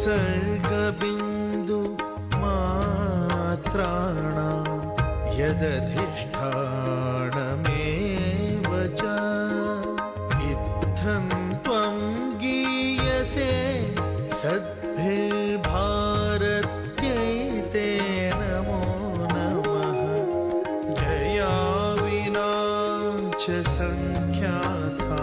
सर्गबिन्दु मात्राणां यदधिष्ठानमेव च इत्थं त्वं गीयसे सद्भिर्भारत्यै ते नमो नमः। जया विना च सङ्ख्याता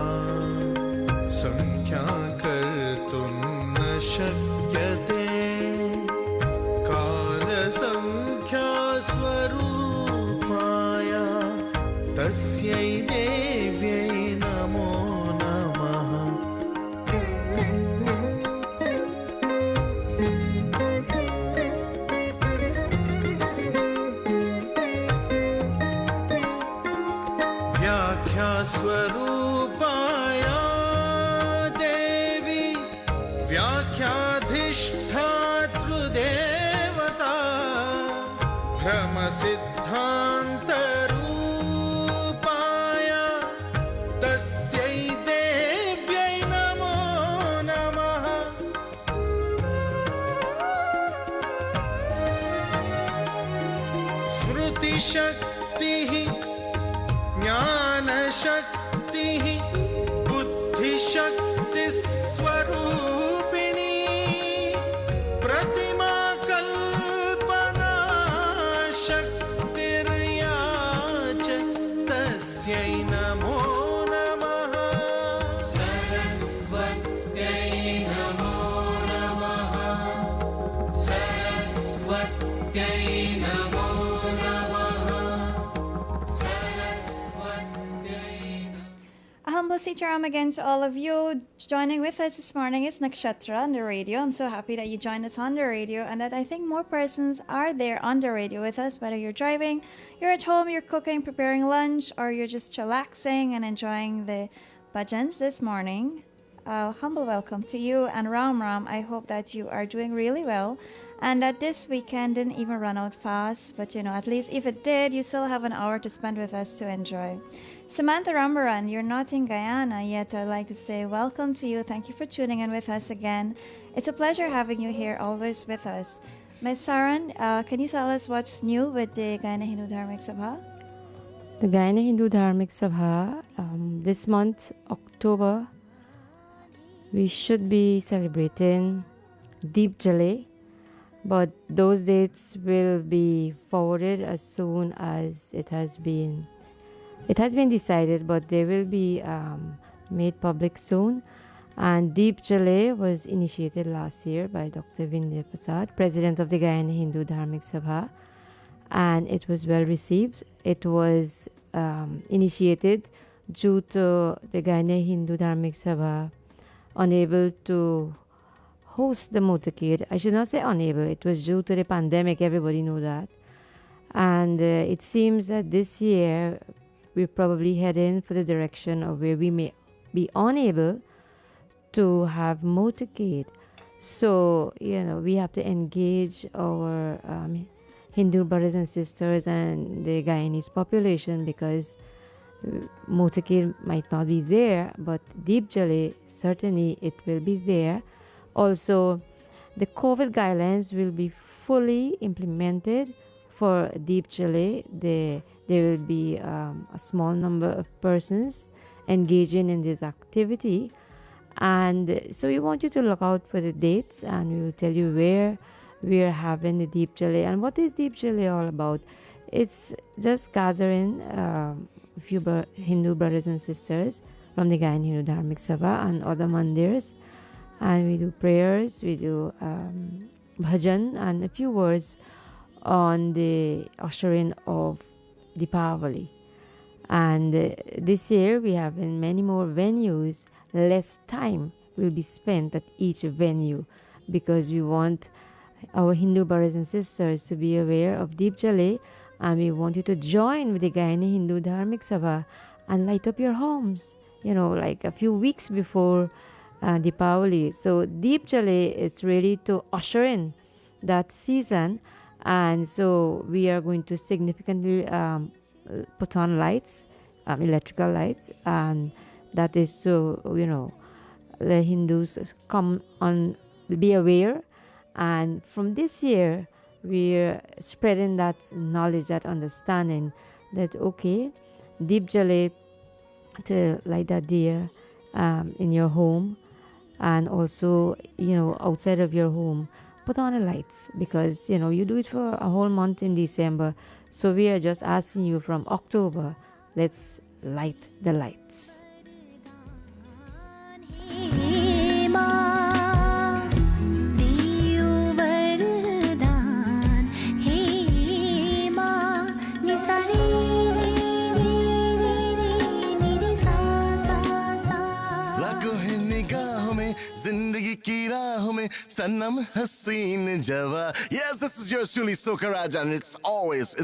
सङ्ख्याकर्तुं न शक्यते कालसङ्ख्यास्वरूपाय तस्यै देव्यै नमो नमः। व्याख्यास्वरूपाय देवी व्याख्याधिष्ठातृदेवता भ्रमसिद्धान्तरूपाय तस्यै देव्यै नमो नमः। स्मृतिशक्तिः ज्ञानशक्तिः बुद्धिशक्तिस्वरूपिणी प्रतिमाकल्पना शक्तिर्या च तस्यै नमो नमः। सरस्वत्यै नमो नमः। सरस्वत्यै नमो नमः। A humble sitaram again to all of you. Joining with us this morning is Nakshatra on the radio. I'm so happy that you joined us on the radio and that I think more persons are there on the radio with us, whether you're driving, you're at home, you're cooking, preparing lunch, or you're just chillaxing and enjoying the bhajans this morning. Humble welcome to you and Ram Ram. I hope that you are doing really well and that this weekend didn't even run out fast, but at least if it did, you still have an hour to spend with us to enjoy. Samantha Rambaran, you're not in Guyana, yet I'd like to say welcome to you. Thank you for tuning in with us again. It's a pleasure having you here, always with us. Ms. Sarran, can you tell us what's new with the Guyana Hindu Dharmic Sabha? The Guyana Hindu Dharmic Sabha, this month, October, we should be celebrating Deep Jalay, but those dates will be forwarded as soon as it has been decided, but they will be made public soon. And Deep Jalay was initiated last year by Dr. Vindya Prasad, President of the Guyana Hindu Dharmic Sabha, and it was well received. It was initiated due to the Guyana Hindu Dharmic Sabha unable to host the motorcade. I should not say unable, it was due to the pandemic, everybody knew that. And it seems that this year we're probably heading for the direction of where we may be unable to have motorcade. So, we have to engage our Hindu brothers and sisters and the Guyanese population, because motorcade might not be there, but Deep Jalay, certainly it will be there. Also, the COVID guidelines will be fully implemented for Deep Jalay. There will be a small number of persons engaging in this activity, and so we want you to look out for the dates, and we will tell you where we are having the Deep Jalay. And what is Deep Jalay all about? It's just gathering a few Hindu brothers and sisters from the Guyana Hindu Dharmic Sabha and other mandirs, and we do prayers, we do bhajan and a few words on the ushering of Deepavali. And this year we have in many more venues. Less time will be spent at each venue, because we want our Hindu brothers and sisters to be aware of Deep Jalay, and we want you to join with the Guyana Hindu Dharmic Sabha and light up your homes, like a few weeks before Deepavali. So Deep Jalay is really to usher in that season, and so we are going to significantly put on lights, electrical lights, and that is to the Hindus be aware And from this year, we're spreading that knowledge, that understanding that, okay, Deep Jale to light that deer in your home, and also, outside of your home, put on the lights, because, you do it for a whole month in December. So we are just asking you from October, let's light the lights. जिंदगी की राहों में सनम हसीन जवा. Yes, this is yours truly, Soka Raja, and it's always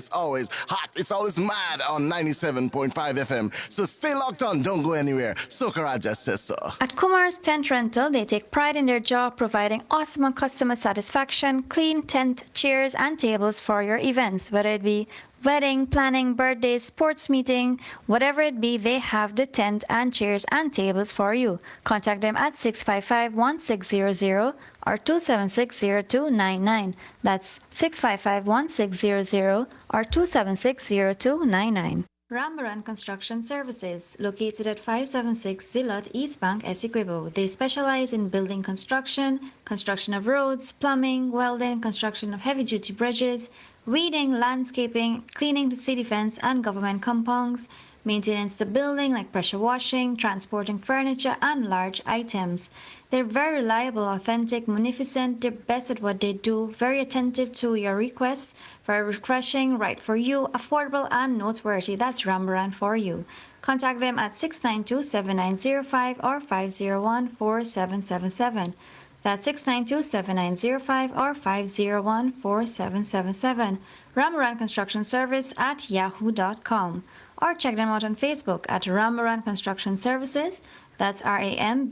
hot, it's always mad on 97.5 FM. So stay locked on, don't go anywhere. Soka Raja says so. At Kumar's Tent Rental, they take pride in their job providing awesome customer satisfaction, clean tent, chairs, and tables for your events, whether it be wedding, planning, birthdays, sports meeting, whatever it be, they have the tent and chairs and tables for you. Contact them at 655-1600 or 276-0299. That's 655-1600 or 276-0299. Rambaran Construction Services, located at 576 Zilot East Bank, Essequibo. They specialize in building construction, construction of roads, plumbing, welding, construction of heavy-duty bridges, weeding, landscaping, cleaning the city fence and government compounds, maintenance the building like pressure washing, transporting furniture and large items. They're very reliable, authentic, munificent, they're best at what they do, very attentive to your requests, very refreshing, right for you, affordable and noteworthy. That's Rambaran for you. Contact them at 692-7905 or 501-4777. That's 692-7905 or 501-4777. Rambaran Construction Service at yahoo.com. Or check them out on Facebook at Rambaran Construction Services. That's Rambarran,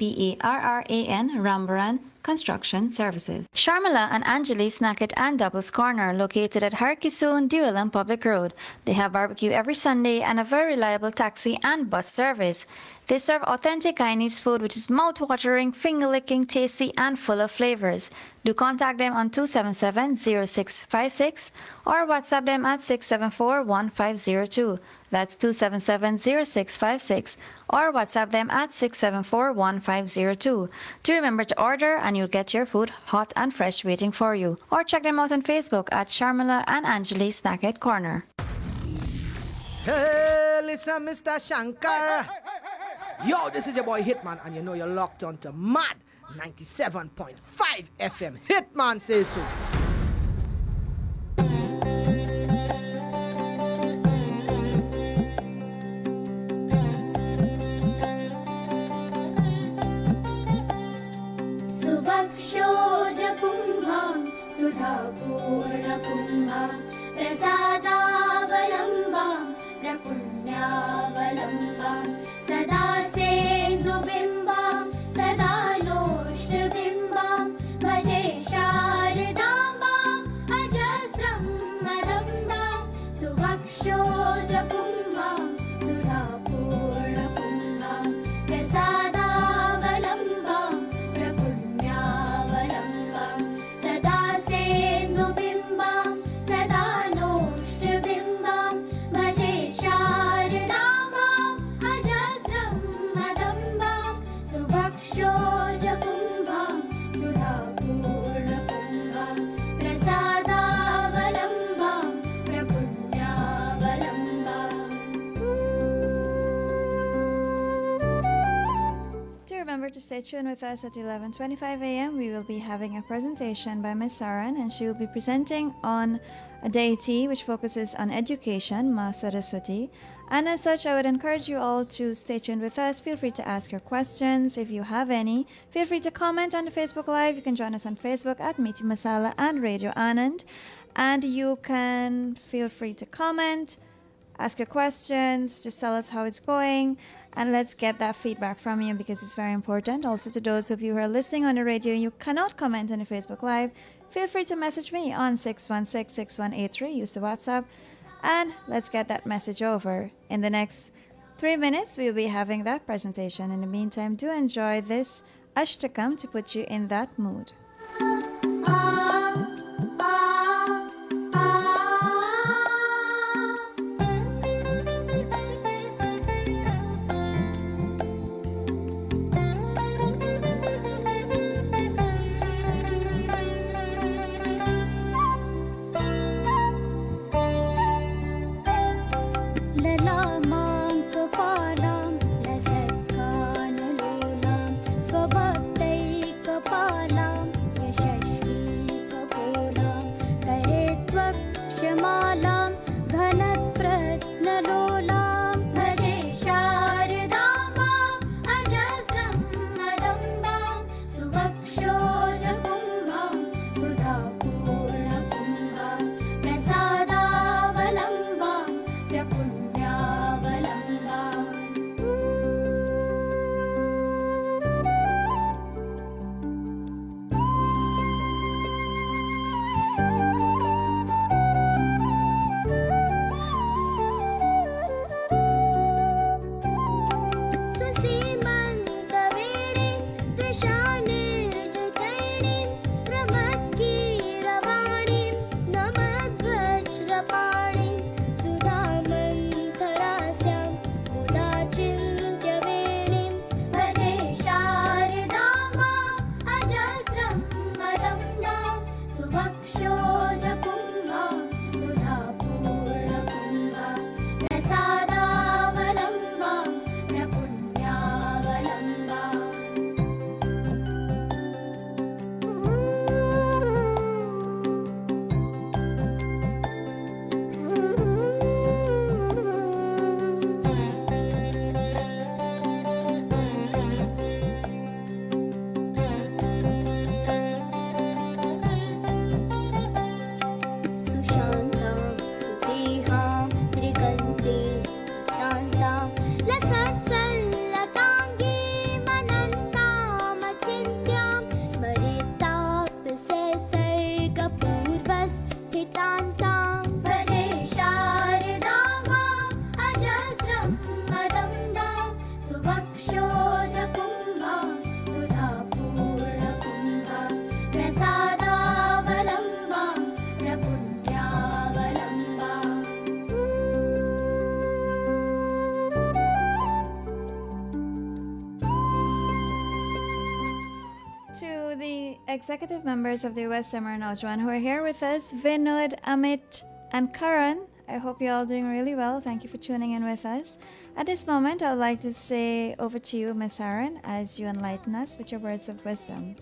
Rambaran Construction Services. Sharmila and Anjali Snack It and Doubles Corner, located at Harkisoon, Dewellam Public Road. They have barbecue every Sunday and a very reliable taxi and bus service. They serve authentic Guyanese food which is mouth-watering, finger-licking, tasty and full of flavors. Do contact them on 277-0656 or WhatsApp them at 674-1502. That's 277-0656 or WhatsApp them at 674-1502. Do remember to order and you'll get your food hot and fresh waiting for you. Or check them out on Facebook at Sharmila and Anjali Snack It Corner. Hey, listen, Mr. Shankar. Yo, this is your boy Hitman, and you know you're locked on to Mad 97.5 FM. Hitman says so. Suvakshojakumbham Sudhapurnakumbham Prasadavalamvam Prapunyavalamvam Sada Sendubimbam Sada Noshtabimbam Bhaje Sharadambam Ajasram Madambam Suvakshojakumbham Sudhapurnakumbham Prasadavalamvam Prapunyavalamvam Sada Sendubimbam Sada Noshtabimbam Bhaje Sharadambam Ajasram Madambam Suvakshojakumbham Sudhapurnakumbham Prasadavalamvam Prapunyavalamvam. Do remember to stay tuned with us at 11:25 a.m. We will be having a presentation by Ms. Sarran, and she will be presenting on a deity which focuses on education, Ma Saraswati. And as such, I would encourage you all to stay tuned with us. Feel free to ask your questions if you have any. Feel free to comment on the Facebook Live. You can join us on Facebook at Meeti Masala and Radio Anand. And you can feel free to comment, ask your questions, just tell us how it's going, and let's get that feedback from you because it's very important. Also, to those of you who are listening on the radio, you cannot comment on the Facebook Live, feel free to message me on 616-6183. Use the WhatsApp, and let's get that message over. In the next 3 minutes, we'll be having that presentation. In the meantime, do enjoy this Ashtakam to put you in that mood. ललामाङ्कपालां लसत्कानलोलां स्वभक्तैकपालां यशस्वीकपोलां करे त्वक्षमालां घनप्रत्नलोलां भजे शारदाम्बाम् अजस्रं मदम्बां सुवक्षोजकुम्भां सुधापूर्णकुम्भां प्रसादावलम्बां प्रपुण्यावलम्बाम् सुसीमन्तवेणीं त्रिशाणिर्जुतैणीं प्रमत्कीरवाणीं नमद्वज्रपाणीं सुधामन्थरास्यां मुदाचिन्त्यवेणीं भजे शारदाम्बाम् अजस्रं मदम्बां सुवक्षोजकुम्भां सुधापूर्णकुम्भां प्रसादावलम्बां प्रपुण्यावलम्बाम् सुशान्तां सुदेहां त्रिगन्ते शान्तां लसत्सल्लताङ्गीमनन्तामचिन्त्यां स्मरिताप्यसर्गपूर्वस्थितान्तां भजे शारदाम्बाम् अजस्रं मदम्बां सुवक्षोजकुम्भां सुधापूर्णकुम्भां प्रसादावलम्बां प्रपुण्यावलम्बाम् To the executive members of the West Summer Naujuan who are here with us, Vinod, Amit, and Karan. I hope you're all doing really well. Thank you for tuning in with us. At this moment, I would like to say over to you, Ms. Sarran, as you enlighten us with your words of wisdom.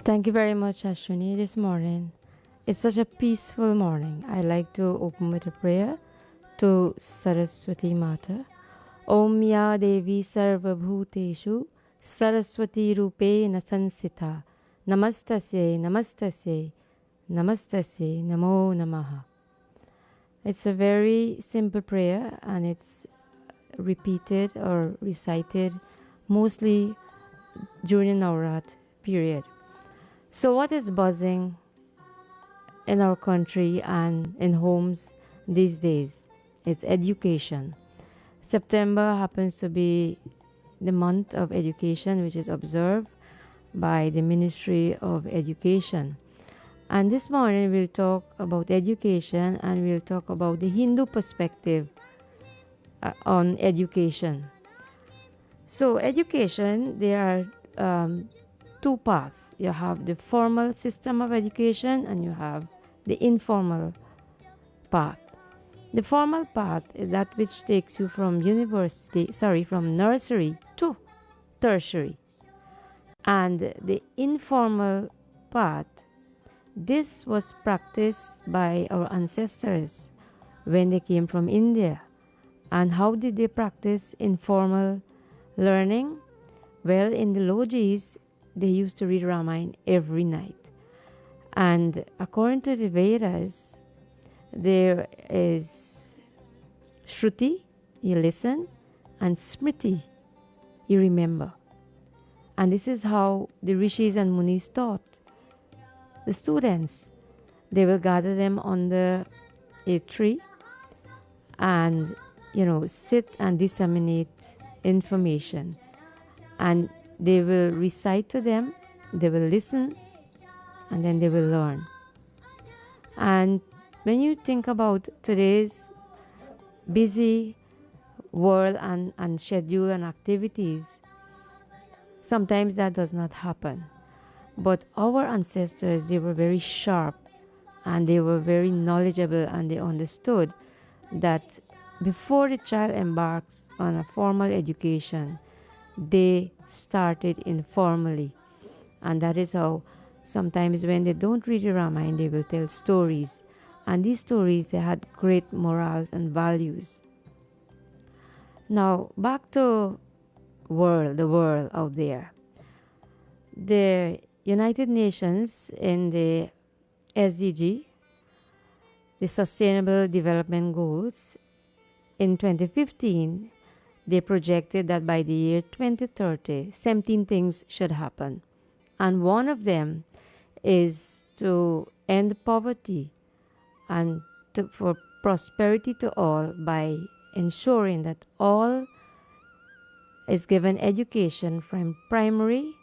Thank you very much, Ashwini, this morning. It's such a peaceful morning. I like to open with a prayer to Saraswati Mata. Om Ya Devi Sarva Bhuteshu Saraswati Rupena Sansita Namastasye Namastasye Namastasye Namo Namaha. It's a very simple prayer and it's repeated or recited mostly during the Navrat period. So what is buzzing in our country and in homes these days? It's education. September happens to be the month of education, which is observed by the Ministry of Education. And this morning we'll talk about education and we'll talk about the Hindu perspective on education. So education, there are two paths. You have the formal system of education and you have the informal path. The formal path is that which takes you from from nursery to tertiary. And the informal path, this was practiced by our ancestors when they came from India. And how did they practice informal learning? Well, in the lodges, they used to read Ramayana every night. And according to the Vedas, there is Shruti, you listen, and Smriti, you remember. And this is how the rishis and munis taught the students. They will gather them under a tree and, sit and disseminate information. And they will recite to them, they will listen and then they will learn. And when you think about today's busy world and schedule and activities, sometimes that does not happen. But our ancestors, they were very sharp and they were very knowledgeable, and they understood that before the child embarks on a formal education, they started informally. And that is how sometimes when they don't read the Ramayana, they will tell stories. And these stories, they had great morals and values. Now, back to the world out there. The United Nations in the SDG, the Sustainable Development Goals, in 2015, they projected that by the year 2030, 17 things should happen. And one of them is to end poverty and for prosperity to all by ensuring that all is given education from primary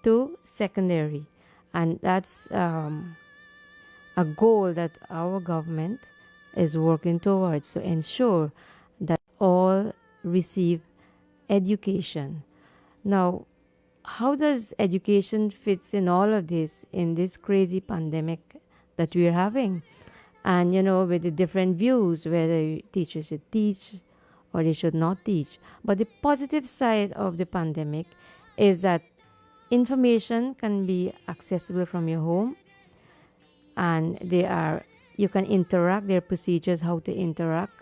to secondary. And that's a goal that our government is working towards, to ensure that all receive education. Now, how does education fits in all of this, in this crazy pandemic that we're having? And, with the different views, whether teachers should teach or they should not teach. But the positive side of the pandemic is that information can be accessible from your home, and you can interact. There are procedures how to interact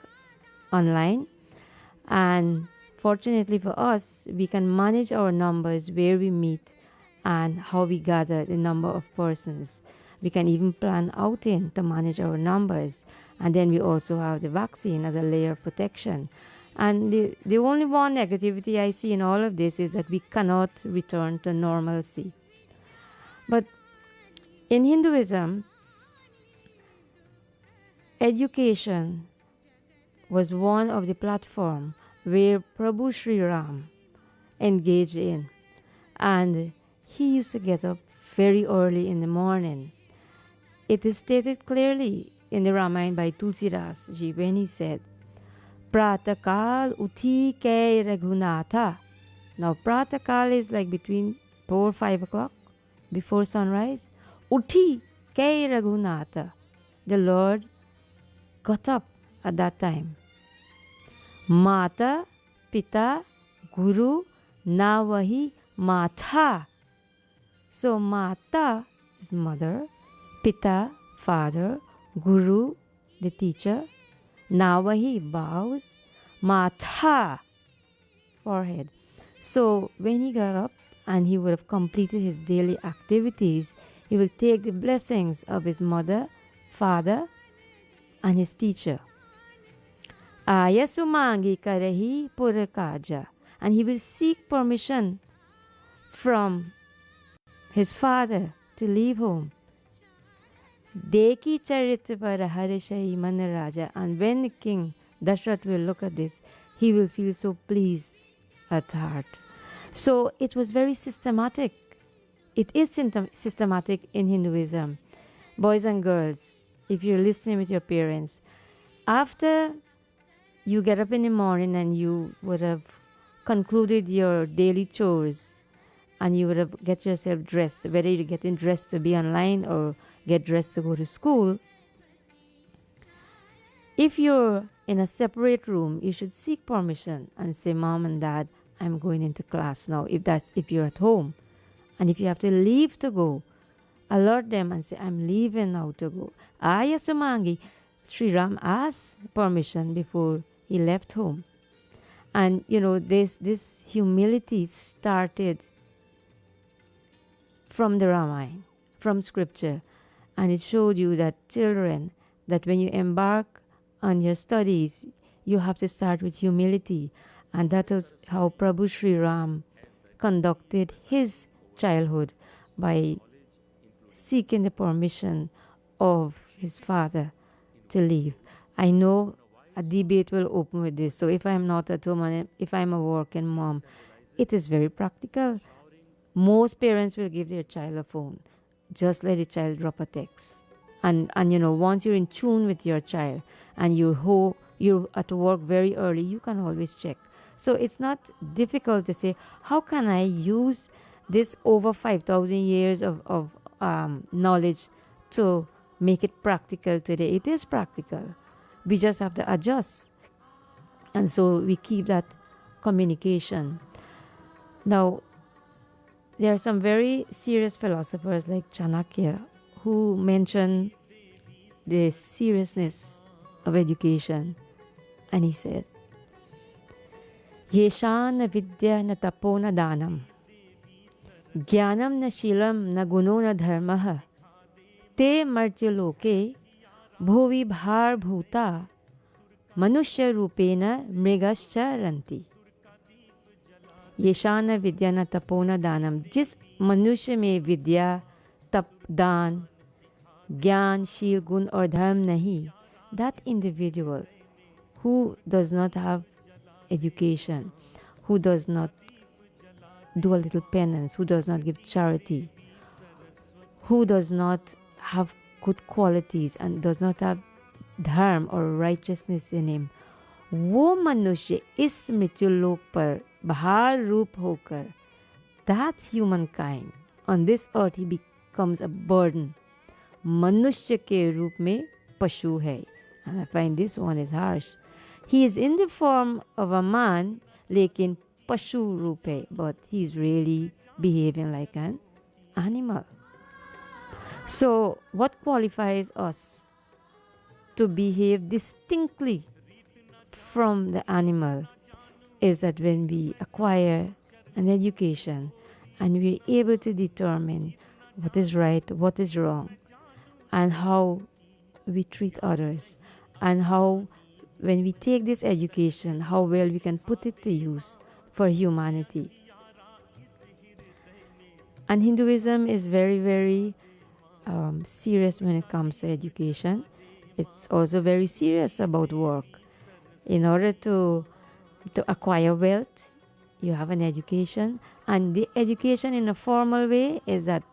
online. And fortunately for us, we can manage our numbers, where we meet and how we gather the number of persons. We can even plan outing to manage our numbers. And then we also have the vaccine as a layer of protection. And the only one negativity I see in all of this is that we cannot return to normalcy. But in Hinduism, education was one of the platform where Prabhu Sri Ram engaged in. And he used to get up very early in the morning. It is stated clearly in the Ramayana by Tulsidas ji when he said, Pratakal uthi ke Raghunatha. Now Pratakal is like between 4 or 5 o'clock before sunrise. Uthi ke Raghunatha. The Lord got up at that time. Mata, Pita, Guru, Navahi, Matha. So Mata is mother, Pita, father, Guru, the teacher, Navahi, bows, Matha, forehead. So when he got up and he would have completed his daily activities, he will take the blessings of his mother, father, and his teacher. Ayasumangi karehi purakaja. And he will seek permission from his father to leave home. Deki charitra para harishahi manaraja. And when the king Dashrath will look at this, he will feel so pleased at heart. So it was very systematic. It is systematic in Hinduism. Boys and girls, if you're listening with your parents, after you get up in the morning and you would have concluded your daily chores and you would have get yourself dressed, whether you're getting dressed to be online or get dressed to go to school, if you're in a separate room, you should seek permission and say, Mom and Dad, I'm going into class now, if you're at home. And if you have to leave to go, alert them and say, I'm leaving now to go. Ayasumangi, Sri Ram asked permission before he left home. And this humility started from the Ramayana, from scripture. And it showed you that children, that when you embark on your studies, you have to start with humility. And that was how Prabhu Sri Ram conducted his childhood, by seeking the permission of his father to leave. I know a debate will open with this. So if I'm not at home and if I'm a working mom, it is very practical. Most parents will give their child a phone. just let the child drop a text. And you know, once you're in tune with your child and you're at work very early, you can always check. So it's not difficult to say, how can I use this over 5,000 years of knowledge to make it practical today? It is practical. We just have to adjust. And so we keep that communication. Now, there are some very serious philosophers like Chanakya who mention the seriousness of education. And he said, Yeshan na vidya na tapo na danam, jnanam na shilam na guno na dharmaha, te martyaloke bhuvi bhar bhuta manushya rupena mrigascha ranti. येषान विद्या न तपो न दानम, जिस मनुष्य में विद्या, तप, दान, ज्ञान, शील, गुण और धर्म नहीं, that individual who does not have education, who does not do a little penance, who does not give charity, who does not have good qualities and does not have dharma or righteousness in him, वो मनुष्य इस मृत्युलोक पर भार रूप होकर, that humankind on this earth, he becomes a burden. मनुष्य के रूप में पशु है. And I find this one is harsh. He is in the form of a man, लेकिन पशु रूप है, but he is really behaving like an animal. So what qualifies us to behave distinctly from the animal is that when we acquire an education and we're able to determine what is right, what is wrong, and how we treat others, and how when we take this education, how well we can put it to use for humanity. And Hinduism is very, very serious when it comes to education. It's also very serious about work. In order to acquire wealth, you have an education. And the education in a formal way is that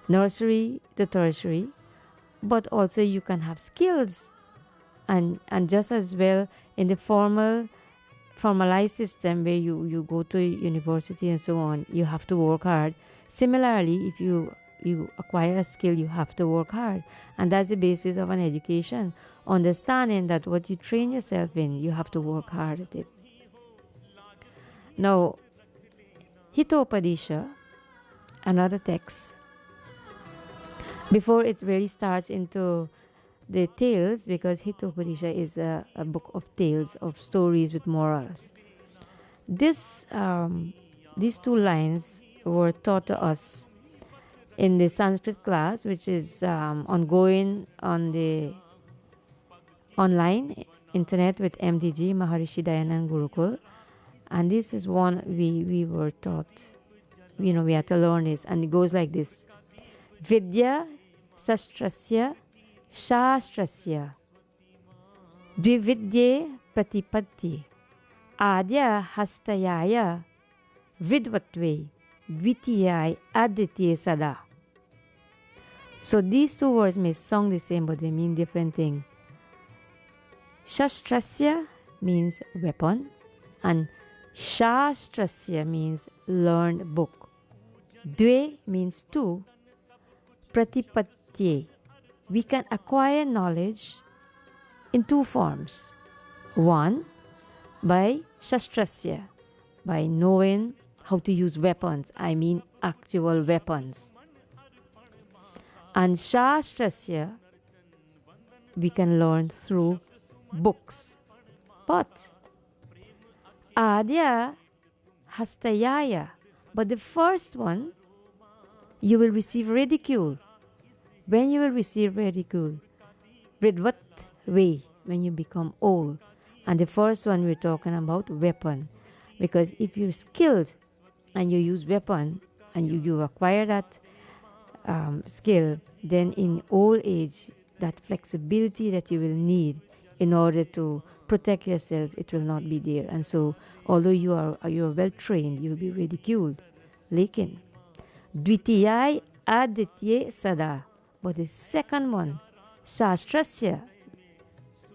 nursery to tertiary, but also you can have skills. And just as well in the formalized system where you go to university and so on, you have to work hard. Similarly, if you acquire a skill, you have to work hard. And that's the basis of an education. Understanding that what you train yourself in, you have to work hard at it. Now, Hitopadisha, another text, before it really starts into the tales, because Hitopadisha is a book of tales, of stories with morals. These two lines were taught to us in the Sanskrit class, which is ongoing on the online internet with MDG, Maharishi Dayanand Gurukul. And this is one we were taught. We had to learn this. And it goes like this. Vidya sastrasya shastrasya dvividye pratipatti adya hastayaya vidvatve dvitiyai aditye sada. So these two words may sound the same, but they mean different things. Shastrasya means weapon, and shastrasya means learned book. Dve means two. Pratipatye. We can acquire knowledge in two forms. One, by shastrasya, by knowing how to use weapons. I mean actual weapons. And shastrasya, we can learn through books. But adya hastayaya, but the first one, you will receive ridicule. When you will receive ridicule, with what way? When you become old. And the first one we're talking about, weapon. Because if you're skilled and you use weapon and you acquire that skill, then in old age, that flexibility that you will need in order to protect yourself, it will not be there. And so, although you are well trained, you will be ridiculed. Lekin, dvitiyai aditye sada. But the second one, shastrasya,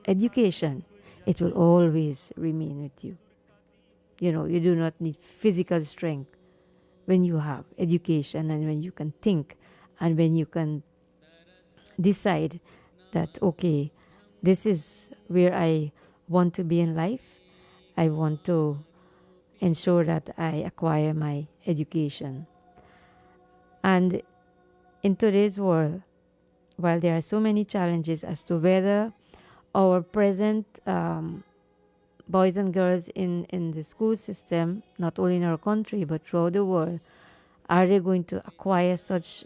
education, it will always remain with you. You do not need physical strength when you have education, and when you can think, and when you can decide that, okay, this is where I want to be in life. I want to ensure that I acquire my education. And in today's world, while there are so many challenges as to whether our present boys and girls in the school system, not only in our country but throughout the world, are they going to acquire such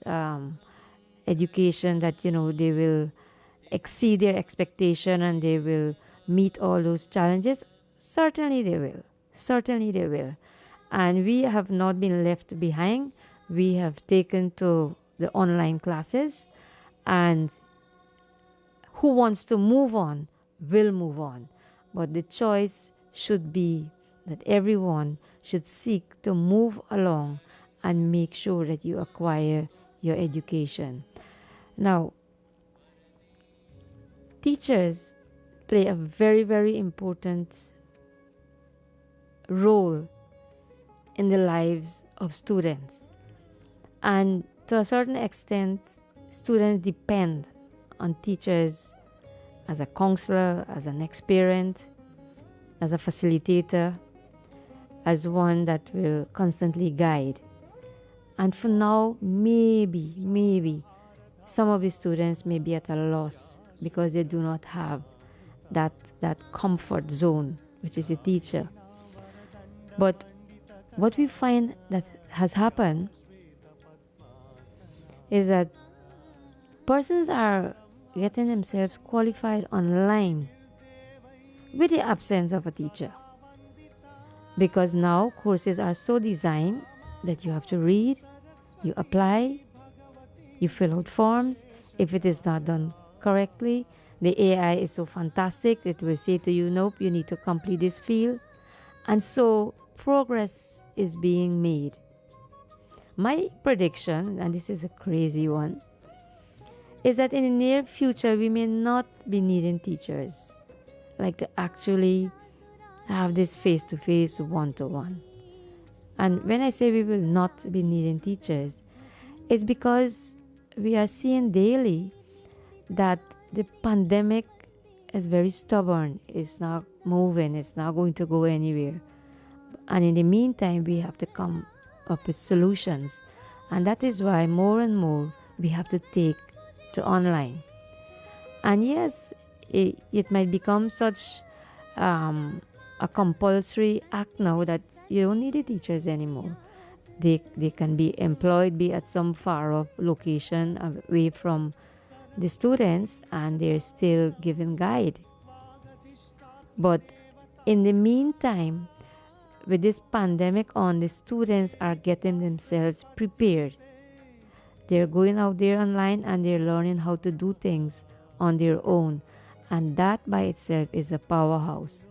education that they will exceed their expectation and they will meet all those challenges? Certainly they will. Certainly they will. And we have not been left behind. We have taken to the online classes, and who wants to move on will move on. But the choice should be that everyone should seek to move along and make sure that you acquire your education. Now, teachers play a very, very important role in the lives of students. And to a certain extent, students depend on teachers as a counselor, as an ex-parent, as a facilitator, as one that will constantly guide. And for now, maybe some of the students may be at a loss because they do not have that comfort zone, which is a teacher. But what we find that has happened is that persons are getting themselves qualified online with the absence of a teacher, because now courses are so designed that you have to read, you apply, you fill out forms. If it is not done correctly, the AI is so fantastic, it will say to you, nope, you need to complete this field. And so progress is being made. My prediction, and this is a crazy one, is that in the near future we may not be needing teachers, like to actually have this face-to-face, one-to-one. And when I say we will not be needing teachers, it's because we are seeing daily that the pandemic is very stubborn. It's not moving. It's not going to go anywhere. And in the meantime, we have to come up with solutions. And that is why more and more we have to take to online. And yes, it might become such a compulsory act now that you don't need the teachers anymore. They can be employed, be at some far off location away from the students, and they're still giving guide. But in the meantime, with this pandemic on, the students are getting themselves prepared. They're going out there online and they're learning how to do things on their own. And that by itself is a powerhouse.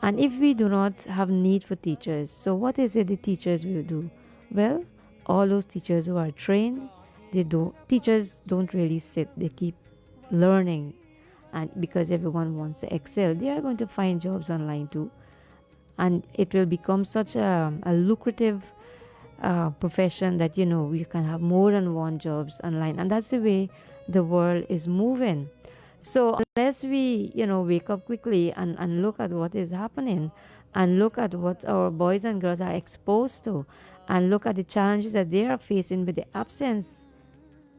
And if we do not have need for teachers, so what is it the teachers will do? Well, all those teachers who are trained, teachers don't really sit, they keep learning. And because everyone wants to excel, they are going to find jobs online too. And it will become such a lucrative profession that you can have more than one jobs online. And that's the way the world is moving. So unless we wake up quickly and look at what is happening, and look at what our boys and girls are exposed to, and look at the challenges that they are facing with the absence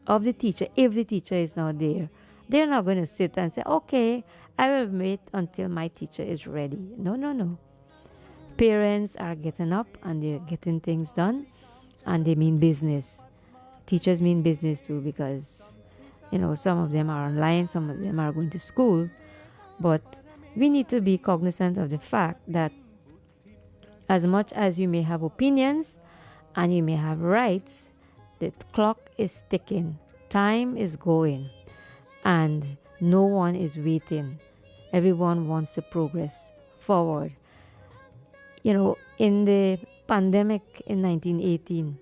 of the teacher, if the teacher is not there, they're not going to sit and say, okay, I will wait until my teacher is ready. No. Parents are getting up and they're getting things done, and they mean business. Teachers mean business too, because some of them are online, some of them are going to school. But we need to be cognizant of the fact that as much as you may have opinions and you may have rights, the clock is ticking, time is going, and no one is waiting. Everyone wants to progress forward. In the pandemic in 1918,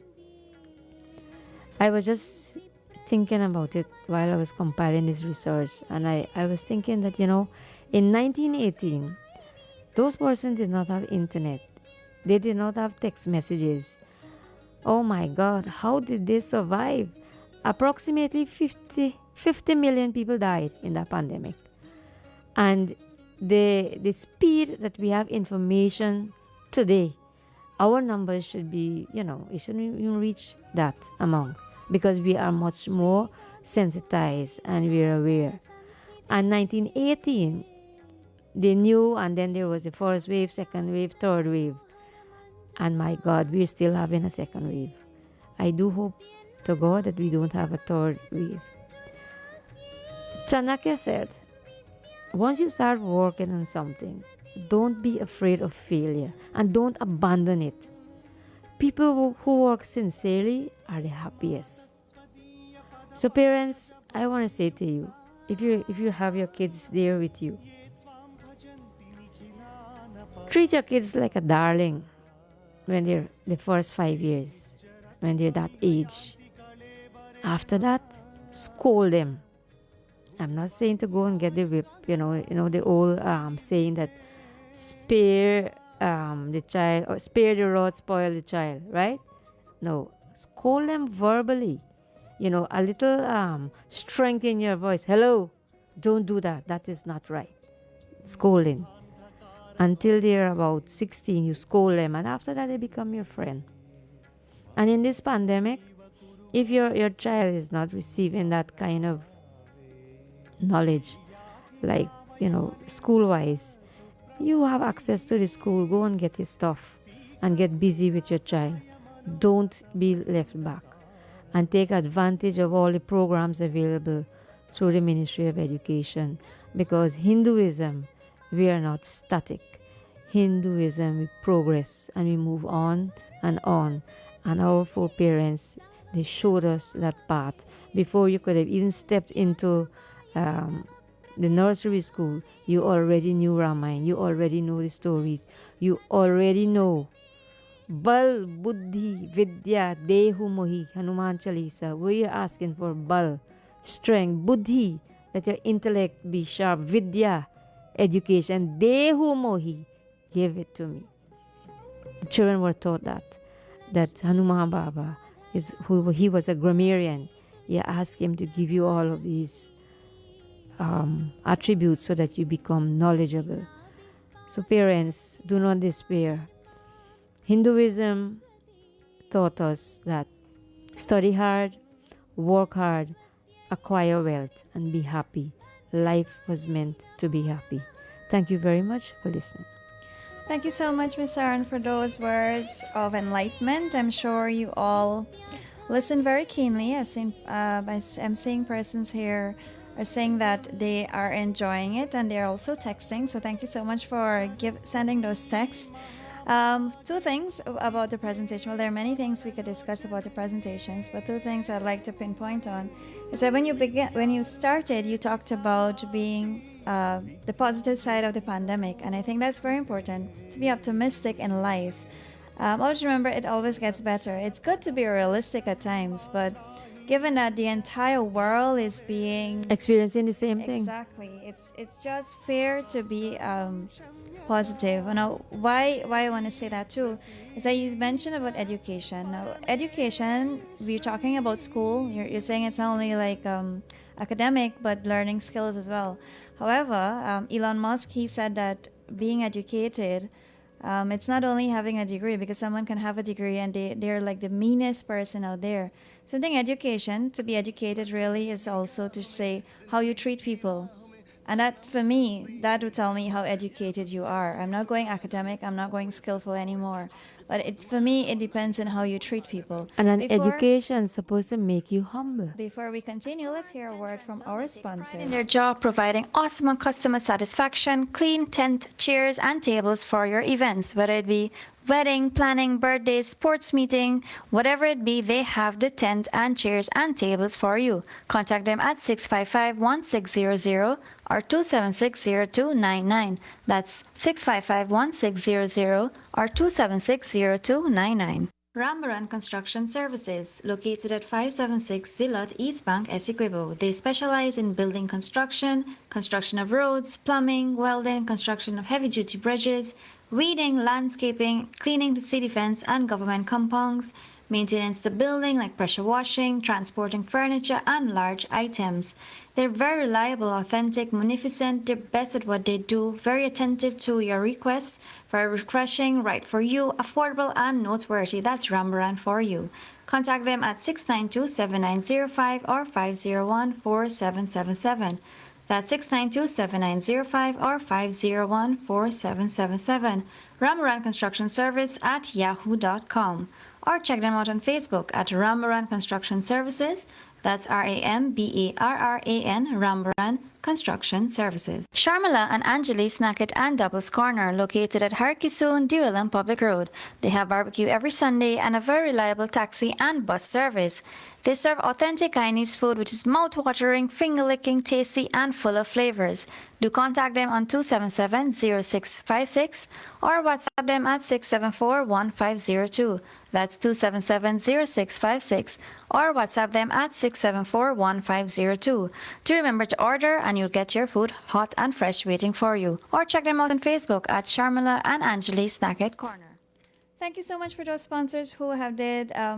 I was just thinking about it while I was compiling this research, and I was thinking that, in 1918, those persons did not have internet. They did not have text messages. Oh my God, how did they survive? Approximately 50 million people died in that pandemic. And the speed that we have information today, our numbers should be, it shouldn't even reach that amount, because we are much more sensitized and we are aware. And 1918, they knew, and then there was the first wave, second wave, third wave. And my God, we're still having a second wave. I do hope to God that we don't have a third wave. Chanakya said, once you start working on something, don't be afraid of failure and don't abandon it. People who work sincerely are the happiest. So parents, I want to say to you, if you have your kids there with you, treat your kids like a darling when they're the first 5 years, when they're that age. After that, scold them. I'm not saying to go and get the whip, the old saying that spare the child, or spare the rod, spoil the child, right? No, scold them verbally. A little strength in your voice. Hello, don't do that. That is not right. Scolding. Until they're about 16, you scold them, and after that, they become your friend. And in this pandemic, if your child is not receiving that kind of knowledge, like, school-wise, you have access to the school. Go and get his stuff and get busy with your child. Don't be left back, and take advantage of all the programs available through the Ministry of Education, because Hinduism, we are not static. Hinduism, we progress and we move on and on. And our foreparents, they showed us that path. Before you could have even stepped into the nursery school, you already knew Ramayana, you already know the stories, you already know Bal, Buddhi, Vidya, Dehu Mohi, Hanuman Chalisa. We are asking for Bal, strength, Buddhi, let your intellect be sharp, Vidya, education, Dehu Mohi, give it to me. The children were taught that Hanuman Baba he was a grammarian. You ask him to give you all of these attributes so that you become knowledgeable. So parents, do not despair. Hinduism taught us that study hard, work hard, acquire wealth, and be happy. Life was meant to be happy. Thank you very much for listening. Thank you so much, Ms. Sarran, for those words of enlightenment. I'm sure you all listen very keenly. I'm seeing persons here are saying that they are enjoying it, and they're also texting. So thank you so much for sending those texts. Two things about the presentation. Well, there are many things we could discuss about the presentations, but two things I'd like to pinpoint on is that when you started, you talked about being the positive side of the pandemic, and I think that's very important, to be optimistic in life. Always remember, it always gets better. It's good to be realistic at times, but given that the entire world is being Experiencing the same thing. exactly, it's just fair to be positive. Now, why I want to say that too is that you mentioned about education. Now, education, we're talking about school. You're saying it's not only like academic, but learning skills as well. However, Elon Musk, he said that being educated, it's not only having a degree, because someone can have a degree and they're like the meanest person out there. So I think education, to be educated really, is also to say how you treat people. And that, for me, that would tell me how educated you are. I'm not going academic, I'm not going skillful anymore. But for me, it depends on how you treat people. And an education is supposed to make you humble. Before we continue, let's hear a word from our sponsor. In their job, providing awesome customer satisfaction, clean tent, chairs, and tables for your events, whether it be wedding, planning, birthdays, sports meeting, whatever it be, they have the tent and chairs and tables for you. Contact them at 655-1600 or 276-0299. That's 655-1600 or 276-0299. Rambaran Construction Services, located at 576 Zilot East Bank, Essequibo. They specialize in building construction, construction of roads, plumbing, welding, construction of heavy-duty bridges, weeding, landscaping, cleaning the city fence and government compounds, maintenance the building like pressure washing, transporting furniture and large items. They're very reliable, authentic, munificent, they're best at what they do, very attentive to your requests, very refreshing, right for you, affordable and noteworthy. That's Rambaran for you. Contact them at 692-7905 or 501-4777. That's 692-7905 or 501-4777. Ramaran Construction Service at yahoo.com. Or check them out on Facebook at Ramaran Construction Services. That's Rambarran, Rambaran Construction Services. Sharmila and Anjali Snack It and Doubles Corner, located at Harkisoon, Dualam Public Road. They have barbecue every Sunday and a very reliable taxi and bus service. They serve authentic Chinese food which is mouth-watering, finger-licking, tasty and full of flavors. Do contact them on 277-0656 or WhatsApp them at 674-1502. That's 277-0656 or WhatsApp them at 674-1502. Do remember to order and you'll get your food hot and fresh waiting for you. Or check them out on Facebook at Sharmila and Anjali Snack It Corner. Thank you so much for those sponsors who have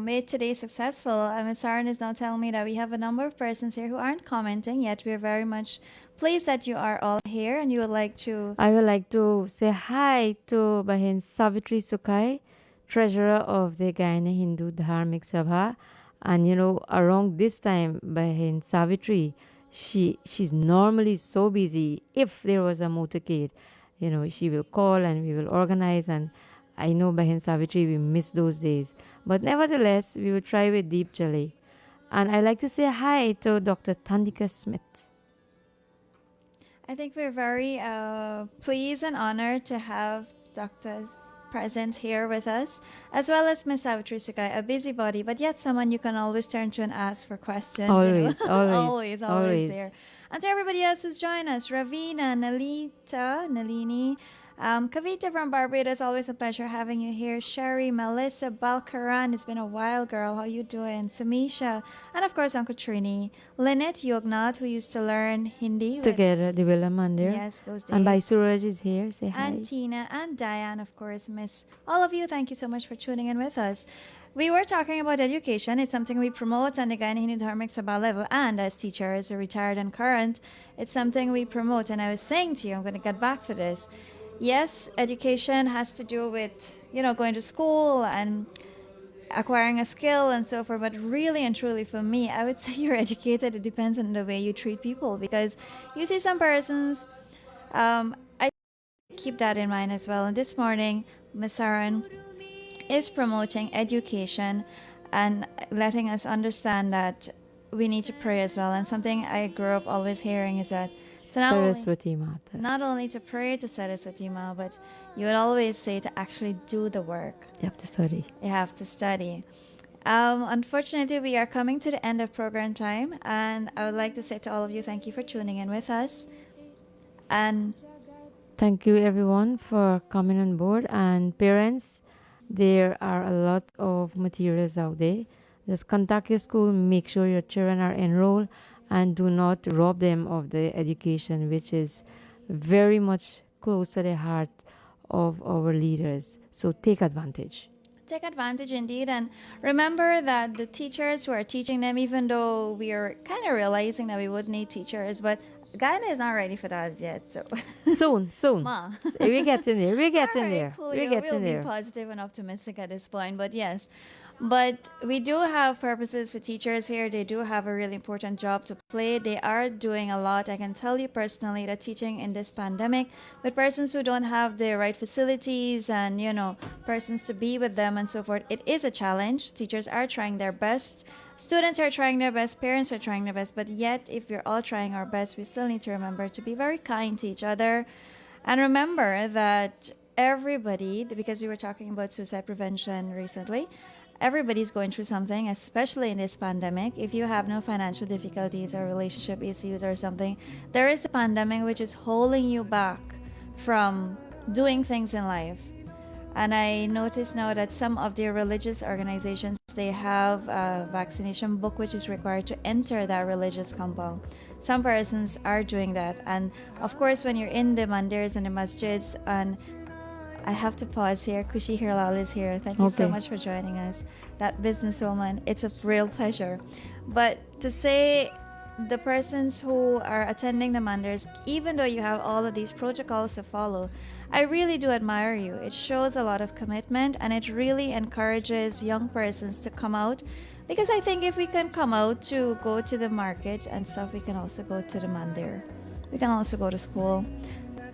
made today successful. Ms. Sarran is now telling me that we have a number of persons here who aren't commenting yet. We're very much pleased that you are all here and you would like to... I would like to say hi to Bahin Savitri Sukai, treasurer of the Guyana Hindu Dharmik Sabha. And you know, around this time, Bahin Savitri, she's normally so busy. If there was a motorcade, you know, she will call and we will organize. And I know Bahin Savitri, we miss those days. But nevertheless, we will try with Deep Jale. And I'd like to say hi to Dr. Tandika Smith. I think we're very pleased and honored to have Dr. present here with us, as well as Ms. Savitri Sukai, a busybody, but yet someone you can always turn to and ask for questions. Always, you know? always, always there. And to everybody else who's joined us, Ravina, Nalini, Kavita from Barbados, always a pleasure having you here. Sherry, Melissa, Balkaran, it's been a while, girl. How you doing? Samisha, and of course Uncle Trini. Lynette Yognat, who used to learn Hindi. Together, the Villa Mandir. Yes, those days. And Bhai Suraj is here. Say hi. And Tina and Diane, of course, miss all of you. Thank you so much for tuning in with us. We were talking about education. It's something we promote on the Guyana Hindu Dharmic Sabha level, and as teachers, retired and current, it's something we promote. And I was saying to you, I'm going to get back to this. Yes, education has to do with, you know, going to school and acquiring a skill and so forth, but really and truly for me, I would say you're educated. It depends on the way you treat people, because you see some persons, I keep that in mind as well. And this morning, Ms. Sarran is promoting education and letting us understand we need to pray as well. And something I grew up always hearing is that so Saraswati Mata. not only to pray to Saraswati Ma, but you would always say to actually do the work. You have to study. You have to study. Unfortunately, we are coming to the end of program time, and I would like to say to all of you, thank you for tuning in with us. And thank you everyone for coming on board. And parents, there are a lot of materials out there. Just contact your school, make sure your children are enrolled, and do not rob them of the education, which is very much close to the heart of our leaders. So take advantage. Take advantage indeed. And remember that the teachers who are teaching them, even though we are kind of realizing that we would need teachers, but Guyana is not ready for that yet. So soon. Ma. We're getting there. We're getting All right, there. cool. We're We'll getting be there. positive and optimistic at this point, but yes. But we do have purposes for teachers here. They do have a really important job to play. They are doing a lot. I can tell you personally that teaching in this pandemic with persons who don't have the right facilities and, you know, persons to be with them and so forth, it is a challenge. Teachers are trying their best. Students are trying their best. Parents are trying their best. But yet, if we're all trying our best, we still need to remember to be very kind to each other. And remember that everybody, because we were talking about suicide prevention recently, everybody's going through something, especially in this pandemic. If you have no financial difficulties or relationship issues or something, there is the pandemic which is holding you back from doing things in life. And I notice now that some of their religious organizations, they have a vaccination book which is required to enter that religious compound. Some persons are doing that. And of course, when you're in the mandirs and the masjids, and I have to pause here. Kushi Hirlal is here. Thank you so Okay. much for joining us. That businesswoman, it's a real pleasure. But to say the persons who are attending the manders, even though you have all of these protocols to follow, I really do admire you. It shows a lot of commitment, and it really encourages young persons to come out. Because I think if we can come out to go to the market and stuff, we can also go to the mandir. We can also go to school.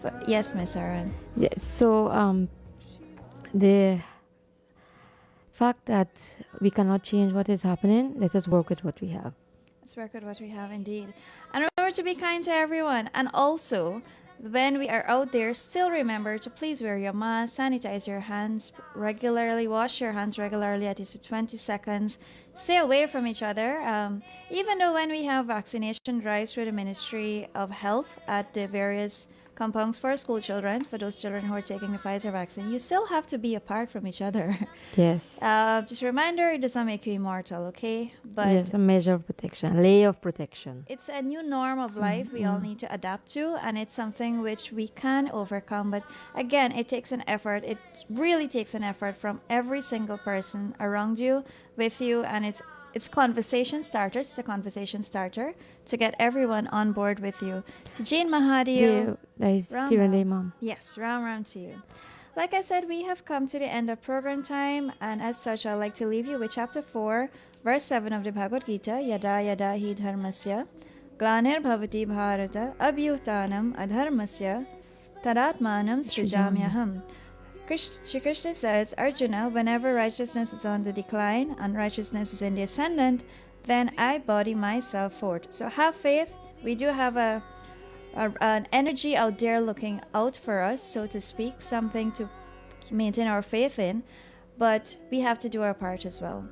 But yes, Miss Sarran. Yes, so the fact that we cannot change what is happening, let us work with what we have. Let's work with what we have indeed. And remember to be kind to everyone. And also, when we are out there, still remember to please wear your mask, sanitize your hands regularly, wash your hands regularly, at least for 20 seconds. Stay away from each other. Even though when we have vaccination drives through the Ministry of Health at the various compounds for school children, for those children who are taking the Pfizer vaccine, you still have to be apart from each other. Yes. Just a reminder, it does not make you immortal, okay? But Yes, a measure of protection, a layer of protection. it's a new norm of life we all need to adapt to, and it's something which we can overcome. But again, it takes an effort. It really takes an effort from every single person around you, with you, and it's conversation starters. It's a conversation starter to get everyone on board with you. To Jane Mahadiu. That is Ram Tirande, Ram. Mom. Yes, Ram to you. Like I said, we have come to the end of program time, and as such, I'd like to leave you with chapter 4, verse 7 of the Bhagavad Gita, Yada Yada Hi Dharmasya, Glanir Bhavati Bharata, Abhyutanam Adharmasya, Tadatmanam Srijamyaham. Shri Krishna says, Arjuna, whenever righteousness is on the decline, unrighteousness is in the ascendant, then I body myself forth. So have faith. We do have an energy out there looking out for us, so to speak, something to maintain our faith in, but we have to do our part as well.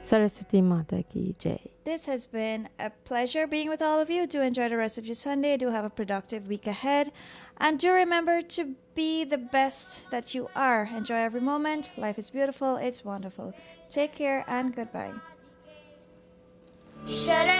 Saraswati Mata Ki Jai. This has been a pleasure being with all of you. Do enjoy the rest of your Sunday. Do have a productive week ahead. And do remember to be the best that you are. Enjoy every moment. Life is beautiful. It's wonderful. Take care and goodbye. शरण